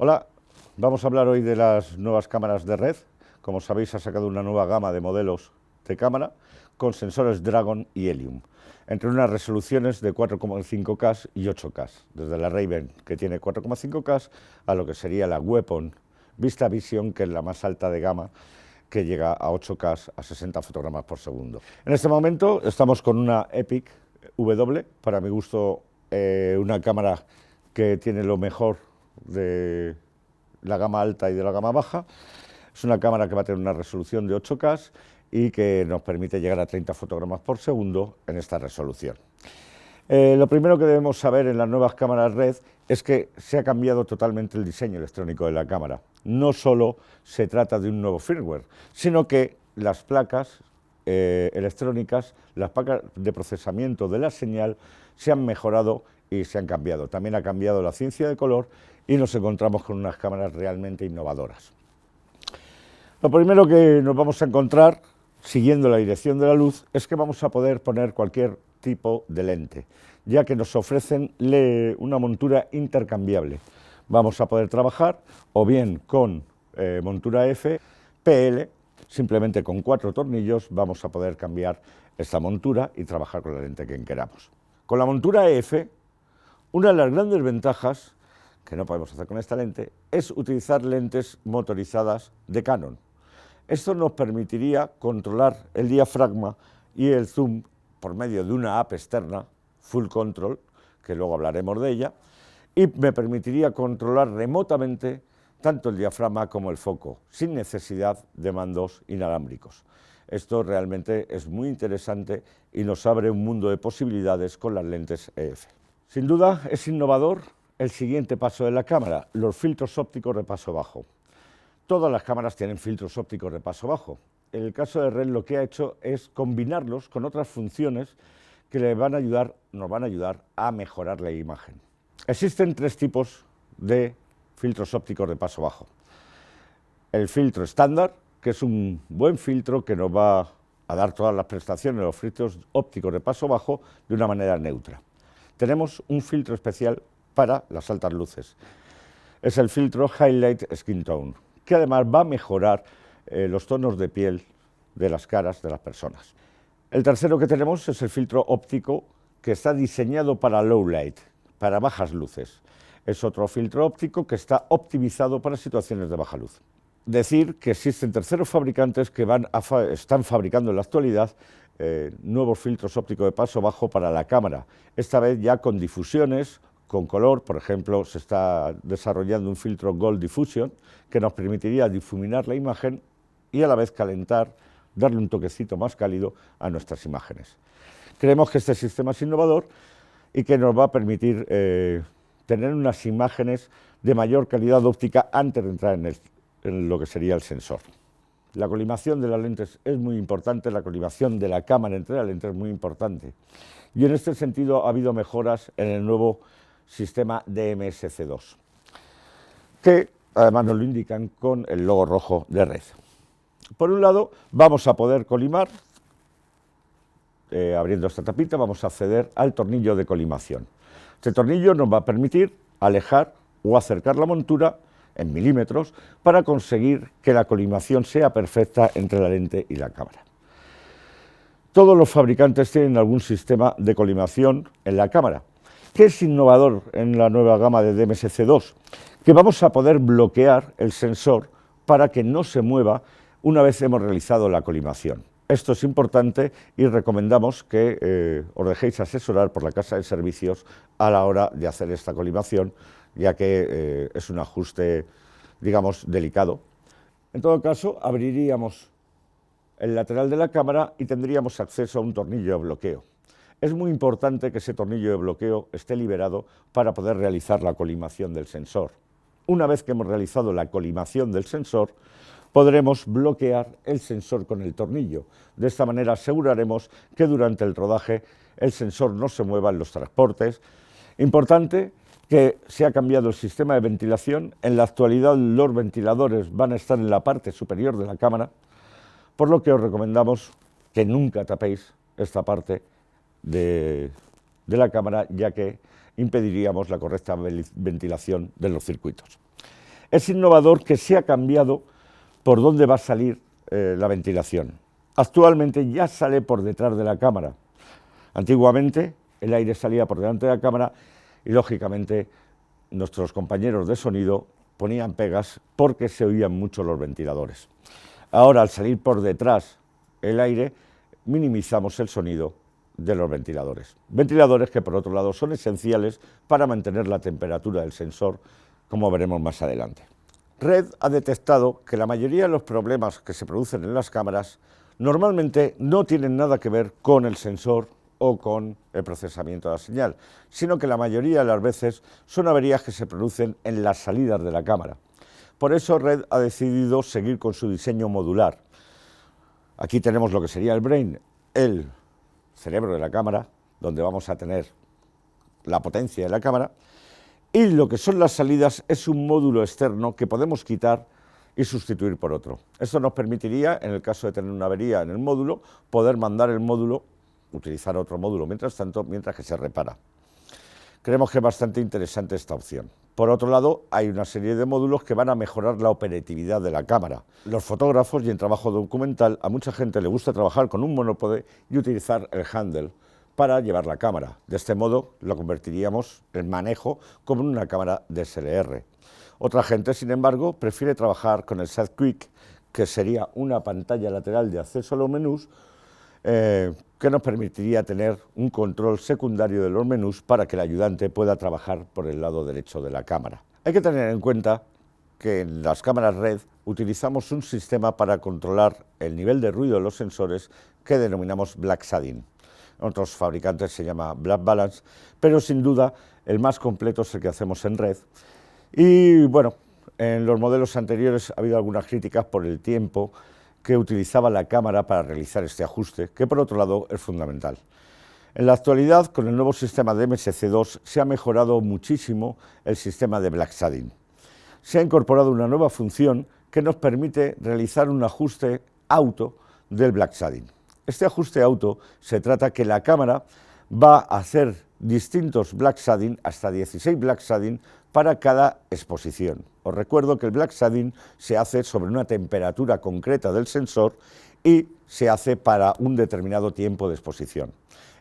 Hola, vamos a hablar hoy de las nuevas cámaras de red. Como sabéis, ha sacado una nueva gama de modelos de cámara con sensores Dragon y Helium, entre unas resoluciones de 4,5K y 8K, desde la Ray-Ban, que tiene 4,5K, a lo que sería la Weapon VistaVision, que es la más alta de gama, que llega a 8K a 60 fotogramas por segundo. En este momento estamos con una Epic W, para mi gusto una cámara que tiene lo mejor de la gama alta y de la gama baja. Es una cámara que va a tener una resolución de 8K y que nos permite llegar a 30 fotogramas por segundo en esta resolución. Lo primero que debemos saber en las nuevas cámaras RED es que se ha cambiado totalmente el diseño electrónico de la cámara. No solo se trata de un nuevo firmware, sino que las placas electrónicas, las placas de procesamiento de la señal se han mejorado y se han cambiado. También ha cambiado la ciencia de color y nos encontramos con unas cámaras realmente innovadoras. Lo primero que nos vamos a encontrar, siguiendo la dirección de la luz, es que vamos a poder poner cualquier tipo de lente, ya que nos ofrecen una montura intercambiable. Vamos a poder trabajar o bien con montura F, PL, simplemente con 4 tornillos vamos a poder cambiar esta montura y trabajar con la lente que queramos. Con la montura EF, una de las grandes ventajas que no podemos hacer con esta lente es utilizar lentes motorizadas de Canon. Esto nos permitiría controlar el diafragma y el zoom por medio de una app externa, Full Control, que luego hablaremos de ella, y me permitiría controlar remotamente tanto el diafragma como el foco, sin necesidad de mandos inalámbricos. Esto realmente es muy interesante y nos abre un mundo de posibilidades con las lentes EF. Sin duda es innovador el siguiente paso de la cámara, los filtros ópticos de paso bajo. Todas las cámaras tienen filtros ópticos de paso bajo. En el caso de RED lo que ha hecho es combinarlos con otras funciones que nos van a ayudar a mejorar la imagen. Existen 3 tipos de filtros ópticos de paso bajo. El filtro estándar, que es un buen filtro que nos va a dar todas las prestaciones de los filtros ópticos de paso bajo de una manera neutra. Tenemos un filtro especial para las altas luces. Es el filtro Highlight Skin Tone, que además va a mejorar los tonos de piel de las caras de las personas. El tercero que tenemos es el filtro óptico, que está diseñado para low light, para bajas luces. Es otro filtro óptico que está optimizado para situaciones de baja luz. Decir que existen terceros fabricantes que están fabricando en la actualidad nuevos filtros ópticos de paso bajo para la cámara, esta vez ya con difusiones, con color. Por ejemplo, se está desarrollando un filtro Gold Diffusion que nos permitiría difuminar la imagen y a la vez calentar, darle un toquecito más cálido a nuestras imágenes. Creemos que este sistema es innovador y que nos va a permitir tener unas imágenes de mayor calidad óptica antes de entrar en lo que sería el sensor. La colimación de las lentes es muy importante, la colimación de la cámara entre las lentes es muy importante. Y en este sentido ha habido mejoras en el nuevo sistema DMS-C2, que además nos lo indican con el logo rojo de RED. Por un lado, vamos a poder colimar, abriendo esta tapita vamos a acceder al tornillo de colimación. Este tornillo nos va a permitir alejar o acercar la montura en milímetros para conseguir que la colimación sea perfecta entre la lente y la cámara. Todos los fabricantes tienen algún sistema de colimación en la cámara. ¿Qué es innovador en la nueva gama de DMS-C2? Que vamos a poder bloquear el sensor para que no se mueva una vez hemos realizado la colimación. Esto es importante y recomendamos que os dejéis asesorar por la casa de servicios a la hora de hacer esta colimación, ya que es un ajuste, digamos, delicado. En todo caso, abriríamos el lateral de la cámara y tendríamos acceso a un tornillo de bloqueo. Es muy importante que ese tornillo de bloqueo esté liberado para poder realizar la colimación del sensor. Una vez que hemos realizado la colimación del sensor, podremos bloquear el sensor con el tornillo. De esta manera aseguraremos que durante el rodaje el sensor no se mueva en los transportes. Importante que se ha cambiado el sistema de ventilación. En la actualidad los ventiladores van a estar en la parte superior de la cámara, por lo que os recomendamos que nunca tapéis esta parte de la cámara, ya que impediríamos la correcta ventilación de los circuitos. Es innovador que se ha cambiado por dónde va a salir la ventilación. Actualmente ya sale por detrás de la cámara. Antiguamente el aire salía por delante de la cámara y lógicamente nuestros compañeros de sonido ponían pegas porque se oían mucho los ventiladores. Ahora, al salir por detrás el aire, minimizamos el sonido de los ventiladores. Ventiladores que, por otro lado, son esenciales para mantener la temperatura del sensor, como veremos más adelante. Red ha detectado que la mayoría de los problemas que se producen en las cámaras normalmente no tienen nada que ver con el sensor o con el procesamiento de la señal, sino que la mayoría de las veces son averías que se producen en las salidas de la cámara. Por eso Red ha decidido seguir con su diseño modular. Aquí tenemos lo que sería el brain, el cerebro de la cámara, donde vamos a tener la potencia de la cámara, y lo que son las salidas es un módulo externo que podemos quitar y sustituir por otro. Esto nos permitiría, en el caso de tener una avería en el módulo, poder mandar el módulo, utilizar otro módulo mientras tanto, mientras que se repara. Creemos que es bastante interesante esta opción. Por otro lado, hay una serie de módulos que van a mejorar la operatividad de la cámara. Los fotógrafos y en trabajo documental, a mucha gente le gusta trabajar con un monópode y utilizar el handle para llevar la cámara. De este modo lo convertiríamos el manejo como en una cámara DSLR. Otra gente, sin embargo, prefiere trabajar con el Side Quick, que sería una pantalla lateral de acceso a los menús, que nos permitiría tener un control secundario de los menús para que el ayudante pueda trabajar por el lado derecho de la cámara. Hay que tener en cuenta que en las cámaras Red utilizamos un sistema para controlar el nivel de ruido de los sensores que denominamos Black Shading. En otros fabricantes se llama Black Balance, pero sin duda el más completo es el que hacemos en Red. Y bueno, en los modelos anteriores ha habido algunas críticas por el tiempo que utilizaba la cámara para realizar este ajuste, que por otro lado es fundamental. En la actualidad, con el nuevo sistema de MSC2, se ha mejorado muchísimo el sistema de Black Shading. Se ha incorporado una nueva función que nos permite realizar un ajuste auto del Black Shading. Este ajuste auto se trata que la cámara va a hacer distintos Black Shading, hasta 16 Black Shading, para cada exposición. Os recuerdo que el Black Shading se hace sobre una temperatura concreta del sensor y se hace para un determinado tiempo de exposición.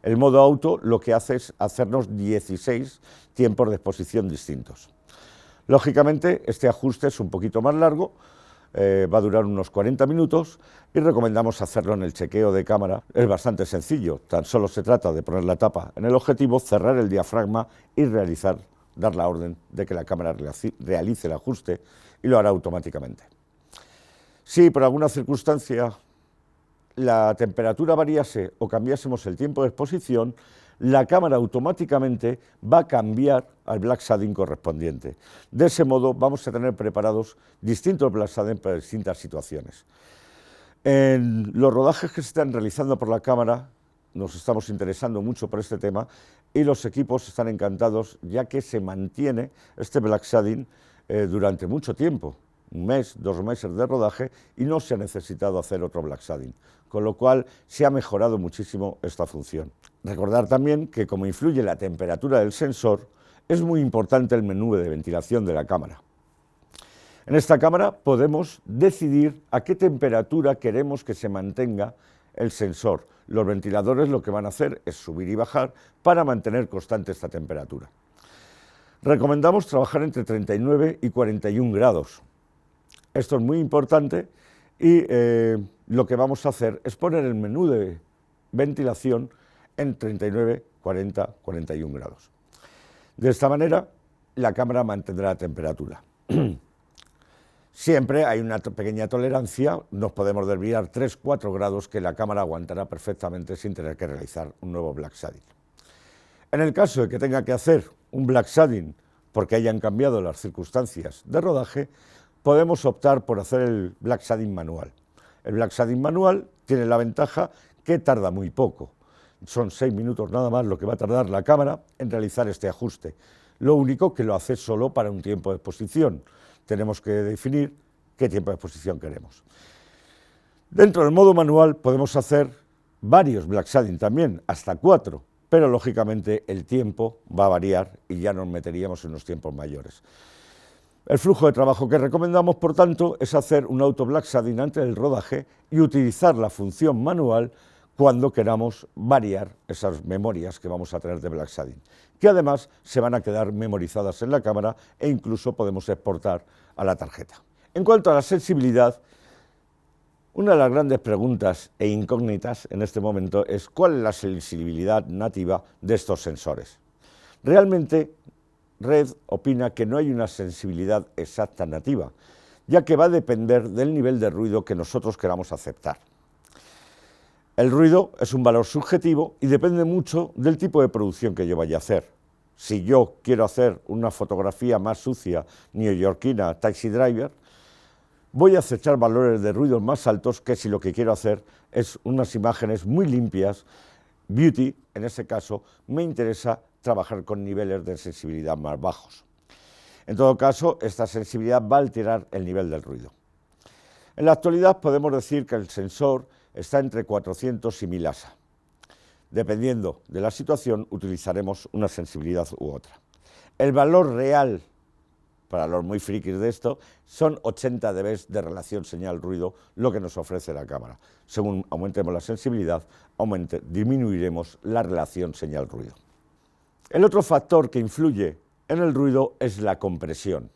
El modo auto lo que hace es hacernos 16 tiempos de exposición distintos. Lógicamente, este ajuste es un poquito más largo, va a durar unos 40 minutos y recomendamos hacerlo en el chequeo de cámara. Es bastante sencillo, tan solo se trata de poner la tapa en el objetivo, cerrar el diafragma y dar la orden de que la cámara realice el ajuste y lo hará automáticamente. Si por alguna circunstancia la temperatura variase o cambiásemos el tiempo de exposición, la cámara automáticamente va a cambiar al Black Shading correspondiente. De ese modo vamos a tener preparados distintos Black Shading para distintas situaciones. En los rodajes que se están realizando por la cámara nos estamos interesando mucho por este tema y los equipos están encantados ya que se mantiene este Black Shading durante mucho tiempo, un mes, 2 meses de rodaje y no se ha necesitado hacer otro Black Shading, con lo cual se ha mejorado muchísimo esta función. Recordar también que como influye la temperatura del sensor, es muy importante el menú de ventilación de la cámara. En esta cámara podemos decidir a qué temperatura queremos que se mantenga el sensor. Los ventiladores lo que van a hacer es subir y bajar para mantener constante esta temperatura. Recomendamos trabajar entre 39 y 41 grados. Esto es muy importante y lo que vamos a hacer es poner el menú de ventilación en 39, 40, 41 grados. De esta manera la cámara mantendrá la temperatura. Siempre hay una pequeña tolerancia, nos podemos desviar 3-4 grados que la cámara aguantará perfectamente sin tener que realizar un nuevo Black Shading. En el caso de que tenga que hacer un Black Shading porque hayan cambiado las circunstancias de rodaje, podemos optar por hacer el Black Shading manual. El Black Shading manual tiene la ventaja que tarda muy poco. Son 6 minutos nada más lo que va a tardar la cámara en realizar este ajuste. Lo único que lo hace solo para un tiempo de exposición. Tenemos que definir qué tiempo de exposición queremos. Dentro del modo manual podemos hacer varios Black Shading también, hasta 4, pero lógicamente el tiempo va a variar y ya nos meteríamos en los tiempos mayores. El flujo de trabajo que recomendamos, por tanto, es hacer un auto black shading antes del rodaje y utilizar la función manual cuando queramos variar esas memorias que vamos a tener de black shading, que además se van a quedar memorizadas en la cámara e incluso podemos exportar a la tarjeta. En cuanto a la sensibilidad, una de las grandes preguntas e incógnitas en este momento es cuál es la sensibilidad nativa de estos sensores. Realmente, Red opina que no hay una sensibilidad exacta nativa, ya que va a depender del nivel de ruido que nosotros queramos aceptar. El ruido es un valor subjetivo y depende mucho del tipo de producción que yo vaya a hacer. Si yo quiero hacer una fotografía más sucia, neoyorquina, Taxi Driver, voy a acechar valores de ruido más altos que si lo que quiero hacer es unas imágenes muy limpias, beauty. En ese caso me interesa trabajar con niveles de sensibilidad más bajos. En todo caso, esta sensibilidad va a alterar el nivel del ruido. En la actualidad podemos decir que el sensor está entre 400 y 1000 ASA. Dependiendo de la situación, utilizaremos una sensibilidad u otra. El valor real, para los muy frikis de esto, son 80 dB de relación señal-ruido, lo que nos ofrece la cámara. Según aumentemos la sensibilidad, disminuiremos la relación señal-ruido. El otro factor que influye en el ruido es la compresión.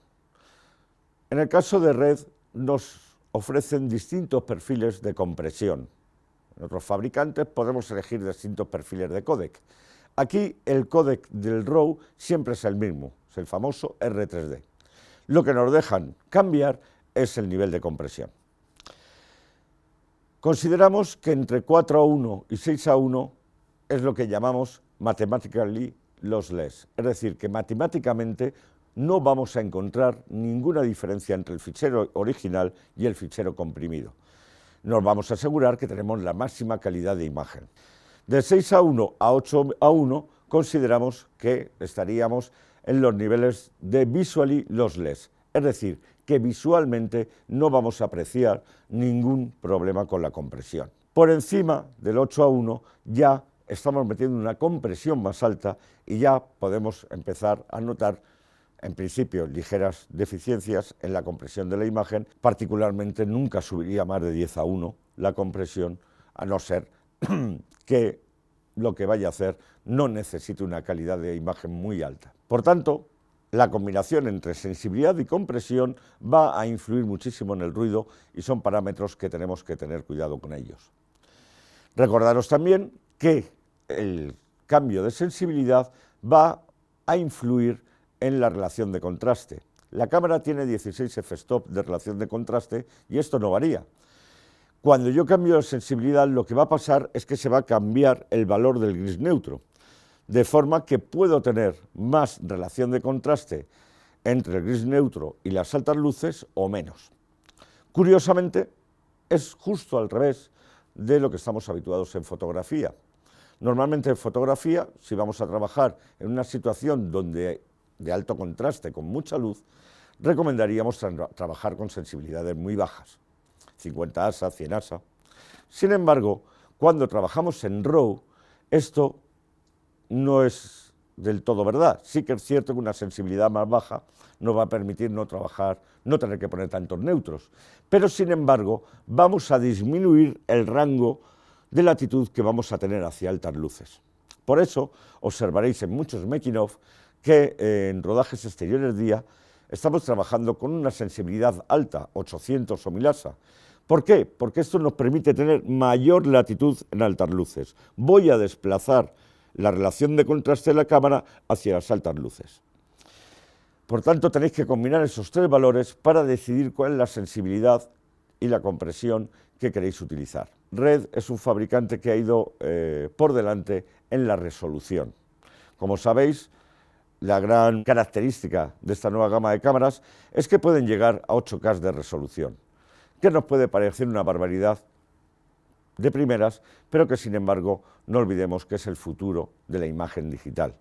En el caso de Red nos ofrecen distintos perfiles de compresión. En otros fabricantes podemos elegir distintos perfiles de códec. Aquí el códec del RAW siempre es el mismo, es el famoso R3D. Lo que nos dejan cambiar es el nivel de compresión. Consideramos que entre 4:1 y 6:1 es lo que llamamos mathematically lossless, es decir, que matemáticamente no vamos a encontrar ninguna diferencia entre el fichero original y el fichero comprimido. Nos vamos a asegurar que tenemos la máxima calidad de imagen. De 6:1 a 8:1 consideramos que estaríamos en los niveles de visually lossless, es decir, que visualmente no vamos a apreciar ningún problema con la compresión. Por encima del 8:1 ya estamos metiendo una compresión más alta y ya podemos empezar a notar, en principio, ligeras deficiencias en la compresión de la imagen. Particularmente nunca subiría más de 10:1 la compresión, a no ser que lo que vaya a hacer no necesite una calidad de imagen muy alta. Por tanto, la combinación entre sensibilidad y compresión va a influir muchísimo en el ruido y son parámetros que tenemos que tener cuidado con ellos. Recordaros también que el cambio de sensibilidad va a influir en la relación de contraste. La cámara tiene 16 f-stop de relación de contraste y esto no varía. Cuando yo cambio de sensibilidad, lo que va a pasar es que se va a cambiar el valor del gris neutro, de forma que puedo tener más relación de contraste entre el gris neutro y las altas luces o menos. Curiosamente, es justo al revés de lo que estamos habituados en fotografía. Normalmente en fotografía, si vamos a trabajar en una situación de alto contraste, con mucha luz, recomendaríamos trabajar con sensibilidades muy bajas, 50 ASA, 100 ASA. Sin embargo, cuando trabajamos en RAW, esto no es del todo verdad. Sí que es cierto que una sensibilidad más baja nos va a permitir no trabajar, no tener que poner tantos neutros, pero sin embargo vamos a disminuir el rango de latitud que vamos a tener hacia altas luces. Por eso observaréis en muchos making of que en rodajes exteriores día estamos trabajando con una sensibilidad alta, 800 o 1000 ASA. ¿Por qué? Porque esto nos permite tener mayor latitud en altas luces. Voy a desplazar la relación de contraste de la cámara hacia las altas luces. Por tanto, tenéis que combinar esos tres valores para decidir cuál es la sensibilidad y la compresión que queréis utilizar. Red es un fabricante que ha ido por delante en la resolución. Como sabéis, la gran característica de esta nueva gama de cámaras es que pueden llegar a 8K de resolución, que nos puede parecer una barbaridad de primeras, pero que sin embargo no olvidemos que es el futuro de la imagen digital.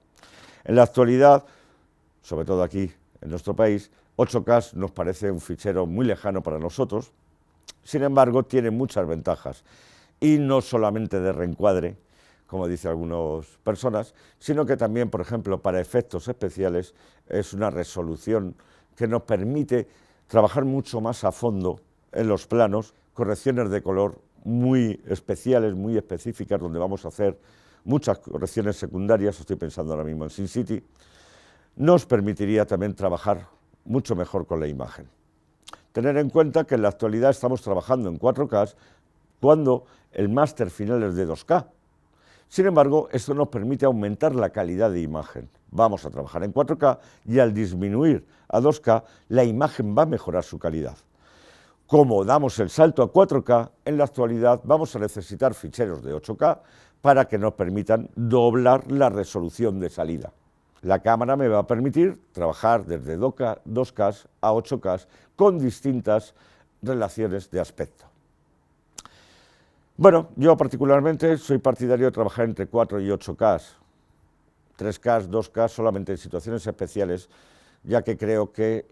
En la actualidad, sobre todo aquí en nuestro país, 8K nos parece un fichero muy lejano para nosotros. Sin embargo, tiene muchas ventajas, y no solamente de reencuadre, como dicen algunas personas, sino que también, por ejemplo, para efectos especiales es una resolución que nos permite trabajar mucho más a fondo en los planos, correcciones de color muy especiales, muy específicas, donde vamos a hacer muchas correcciones secundarias, estoy pensando ahora mismo en Sin City, nos permitiría también trabajar mucho mejor con la imagen. Tener en cuenta que en la actualidad estamos trabajando en 4K cuando el máster final es de 2K. Sin embargo, esto nos permite aumentar la calidad de imagen. Vamos a trabajar en 4K y al disminuir a 2K, la imagen va a mejorar su calidad. Como damos el salto a 4K, en la actualidad vamos a necesitar ficheros de 8K para que nos permitan doblar la resolución de salida. La cámara me va a permitir trabajar desde 2K a 8K con distintas relaciones de aspecto. Bueno, yo particularmente soy partidario de trabajar entre 4 y 8K, 3K, 2K solamente en situaciones especiales, ya que creo que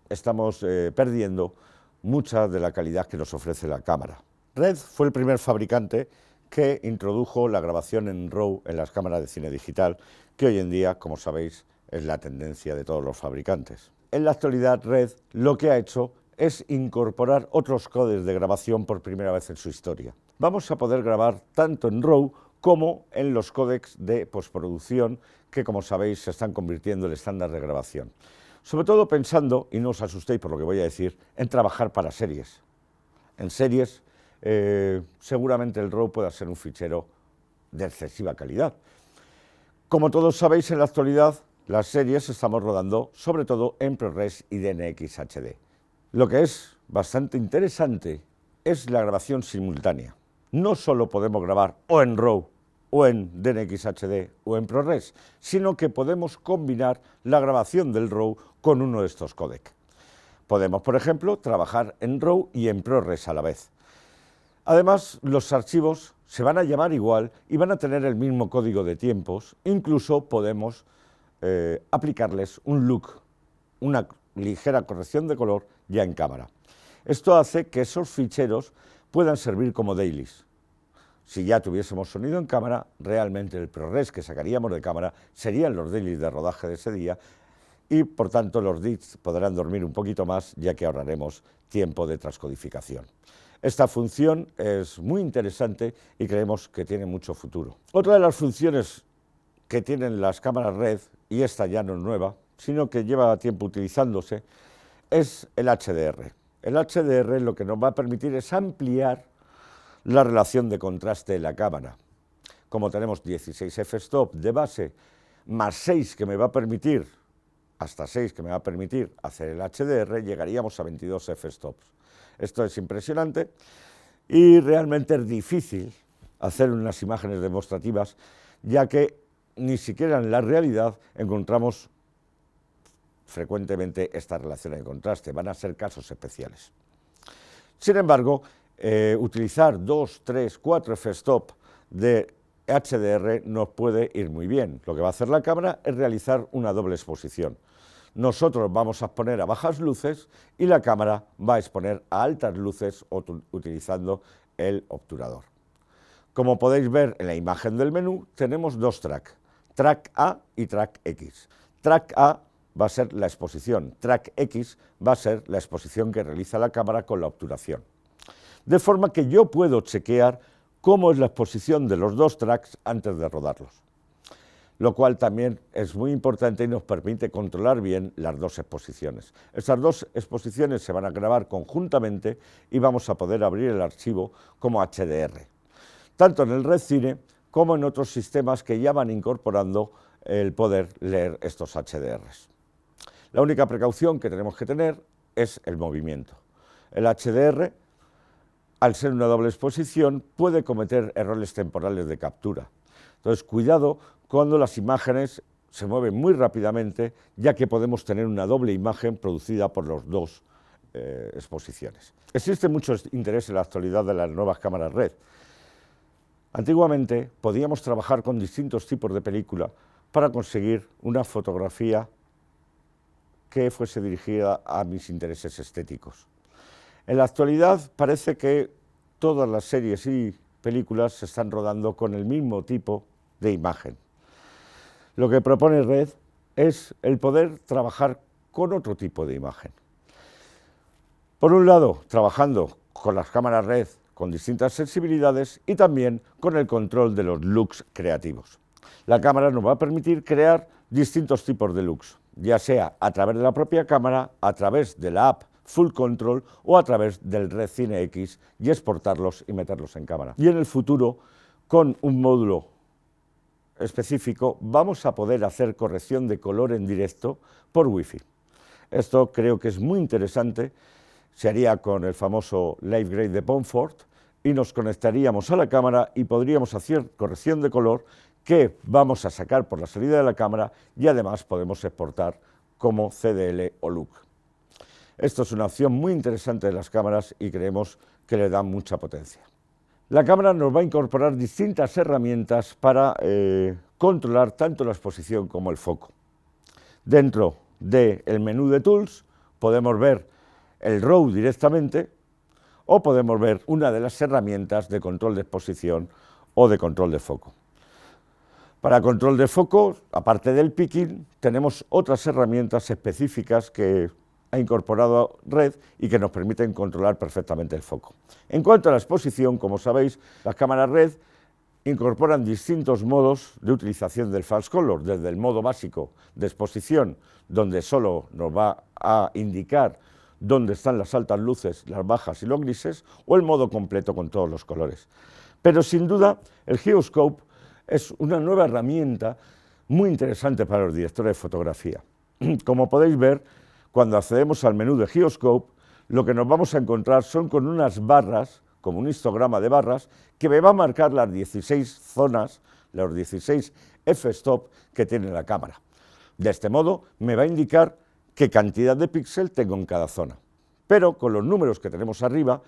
estamos perdiendo mucha de la calidad que nos ofrece la cámara. Red fue el primer fabricante que introdujo la grabación en RAW en las cámaras de cine digital, que hoy en día, como sabéis, es la tendencia de todos los fabricantes. En la actualidad, Red lo que ha hecho es incorporar otros códecs de grabación por primera vez en su historia. Vamos a poder grabar tanto en RAW como en los códecs de postproducción que, como sabéis, se están convirtiendo en el estándar de grabación. Sobre todo pensando, y no os asustéis por lo que voy a decir, en trabajar para series. En series, seguramente el RAW pueda ser un fichero de excesiva calidad. Como todos sabéis, en la actualidad, las series estamos rodando sobre todo en ProRes y DNX HD. Lo que es bastante interesante es la grabación simultánea. No solo podemos grabar o en RAW o en DNX HD o en ProRes, sino que podemos combinar la grabación del RAW con uno de estos códecs. Podemos, por ejemplo, trabajar en RAW y en ProRes a la vez. Además, los archivos se van a llamar igual y van a tener el mismo código de tiempos. Incluso podemos aplicarles un look, una ligera corrección de color ya en cámara. Esto hace que esos ficheros puedan servir como dailies. Si ya tuviésemos sonido en cámara, realmente el ProRes que sacaríamos de cámara serían los dailies de rodaje de ese día y, por tanto, los DITs podrán dormir un poquito más, ya que ahorraremos tiempo de transcodificación. Esta función es muy interesante y creemos que tiene mucho futuro. Otra de las funciones que tienen las cámaras Red, y esta ya no es nueva, sino que lleva tiempo utilizándose, es el HDR. El HDR lo que nos va a permitir es ampliar la relación de contraste de la cámara. Como tenemos 16 f-stop de base, más 6 que me va a permitir, hasta 6 que me va a permitir hacer el HDR, llegaríamos a 22 f-stops. Esto es impresionante y realmente es difícil hacer unas imágenes demostrativas, ya que ni siquiera en la realidad encontramos frecuentemente esta relación de contraste, van a ser casos especiales. Sin embargo, utilizar 2, 3, 4 f-stop de HDR nos puede ir muy bien. Lo que va a hacer la cámara es realizar una doble exposición. Nosotros vamos a exponer a bajas luces y la cámara va a exponer a altas luces utilizando el obturador. Como podéis ver en la imagen del menú, tenemos dos tracks, track A y track X. Track A va a ser la exposición, track X va a ser la exposición que realiza la cámara con la obturación. De forma que yo puedo chequear cómo es la exposición de los dos tracks antes de rodarlos, lo cual también es muy importante y nos permite controlar bien las dos exposiciones. Estas dos exposiciones se van a grabar conjuntamente y vamos a poder abrir el archivo como HDR, tanto en el Red Cine como en otros sistemas que ya van incorporando el poder leer estos HDRs. La única precaución que tenemos que tener es el movimiento. El HDR, al ser una doble exposición, puede cometer errores temporales de captura. Entonces, cuidado cuando las imágenes se mueven muy rápidamente, ya que podemos tener una doble imagen producida por las dos exposiciones. Existe mucho interés en la actualidad de las nuevas cámaras Red. Antiguamente podíamos trabajar con distintos tipos de película para conseguir una fotografía que fuese dirigida a mis intereses estéticos. En la actualidad parece que todas las series y películas se están rodando con el mismo tipo de imagen. Lo que propone Red es el poder trabajar con otro tipo de imagen. Por un lado, trabajando con las cámaras RED con distintas sensibilidades y también con el control de los looks creativos. La cámara nos va a permitir crear distintos tipos de looks, ya sea a través de la propia cámara, a través de la app Full Control o a través del Red Cine X y exportarlos y meterlos en cámara. Y en el futuro, con un módulo específico, vamos a poder hacer corrección de color en directo por Wi-Fi. Esto creo que es muy interesante. Se haría con el famoso Live Grade de Pomfort y nos conectaríamos a la cámara y podríamos hacer corrección de color que vamos a sacar por la salida de la cámara y además podemos exportar como CDL o LUC. Esto es una opción muy interesante de las cámaras y creemos que le da mucha potencia. La cámara nos va a incorporar distintas herramientas para controlar tanto la exposición como el foco. Dentro del menú de Tools podemos ver el RAW directamente o podemos ver una de las herramientas de control de exposición o de control de foco. Para control de foco, aparte del picking, tenemos otras herramientas específicas que ha incorporado Red y que nos permiten controlar perfectamente el foco. En cuanto a la exposición, como sabéis, las cámaras Red incorporan distintos modos de utilización del false color, desde el modo básico de exposición, donde solo nos va a indicar dónde están las altas luces, las bajas y los grises, o el modo completo con todos los colores. Pero sin duda, el Geoscope es una nueva herramienta muy interesante para los directores de fotografía. Como podéis ver, cuando accedemos al menú de Geoscope, lo que nos vamos a encontrar son con unas barras, como un histograma de barras, que me va a marcar las 16 zonas, los 16 f-stop que tiene la cámara. De este modo, me va a indicar qué cantidad de píxel tengo en cada zona. Pero con los números que tenemos arriba,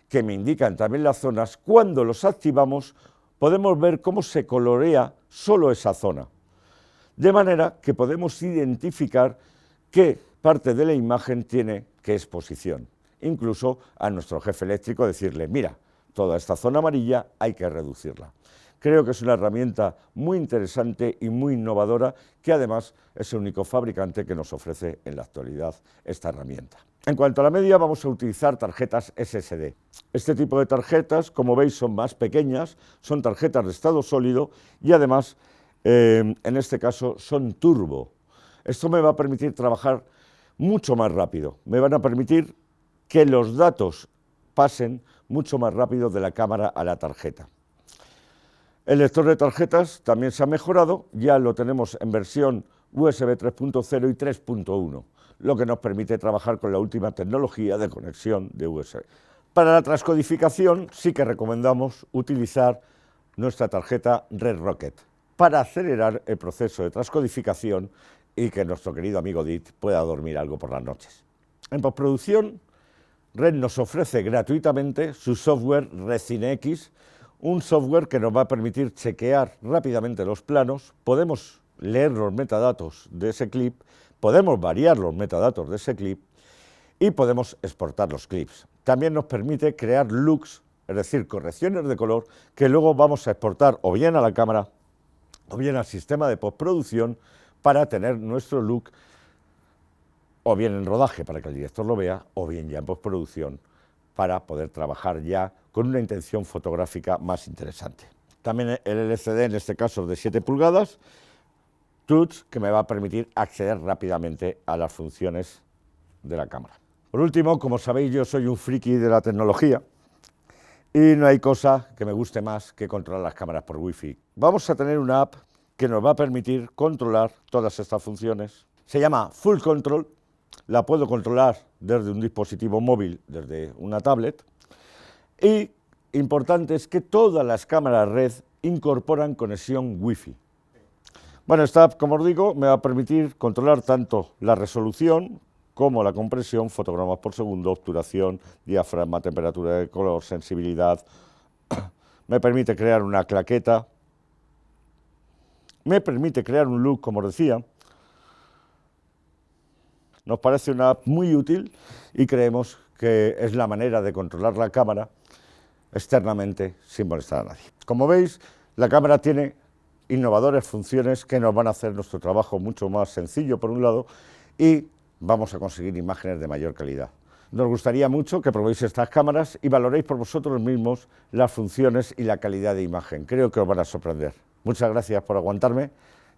que me indican también las zonas, cuando los activamos, podemos ver cómo se colorea solo esa zona. De manera que podemos identificar qué parte de la imagen tiene qué exposición. Incluso a nuestro jefe eléctrico decirle, mira, toda esta zona amarilla hay que reducirla. Creo que es una herramienta muy interesante y muy innovadora, que además es el único fabricante que nos ofrece en la actualidad esta herramienta. En cuanto a la media, vamos a utilizar tarjetas SSD. Este tipo de tarjetas, como veis, son más pequeñas, son tarjetas de estado sólido y además, en este caso, son turbo. Esto me va a permitir trabajar mucho más rápido, me van a permitir que los datos pasen mucho más rápido de la cámara a la tarjeta. El lector de tarjetas también se ha mejorado, ya lo tenemos en versión USB 3.0 y 3.1, lo que nos permite trabajar con la última tecnología de conexión de USB. Para la transcodificación sí que recomendamos utilizar nuestra tarjeta Red Rocket para acelerar el proceso de transcodificación y que nuestro querido amigo Dit pueda dormir algo por las noches. En postproducción, Red nos ofrece gratuitamente su software Red Cine X, un software que nos va a permitir chequear rápidamente los planos, podemos leer los metadatos de ese clip, podemos variar los metadatos de ese clip y podemos exportar los clips. También nos permite crear looks, es decir, correcciones de color, que luego vamos a exportar o bien a la cámara o bien al sistema de postproducción para tener nuestro look o bien en rodaje para que el director lo vea, o bien ya en postproducción para poder trabajar ya con una intención fotográfica más interesante. También el LCD, en este caso de 7 pulgadas, touch, que me va a permitir acceder rápidamente a las funciones de la cámara. Por último, como sabéis, yo soy un friki de la tecnología y no hay cosa que me guste más que controlar las cámaras por Wi-Fi. Vamos a tener una app que nos va a permitir controlar todas estas funciones. Se llama Full Control. La puedo controlar desde un dispositivo móvil, desde una tablet, y importante es que todas las cámaras Red incorporan conexión Wi-Fi. Bueno, esta app, como os digo, me va a permitir controlar tanto la resolución como la compresión, fotogramas por segundo, obturación, diafragma, temperatura de color, sensibilidad. Me permite crear una claqueta, me permite crear un look, como os decía. Nos parece una app muy útil y creemos que es la manera de controlar la cámara externamente sin molestar a nadie. Como veis, la cámara tiene innovadoras funciones que nos van a hacer nuestro trabajo mucho más sencillo, por un lado, y vamos a conseguir imágenes de mayor calidad. Nos gustaría mucho que probéis estas cámaras y valoréis por vosotros mismos las funciones y la calidad de imagen. Creo que os van a sorprender. Muchas gracias por aguantarme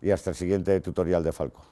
y hasta el siguiente tutorial de Falco.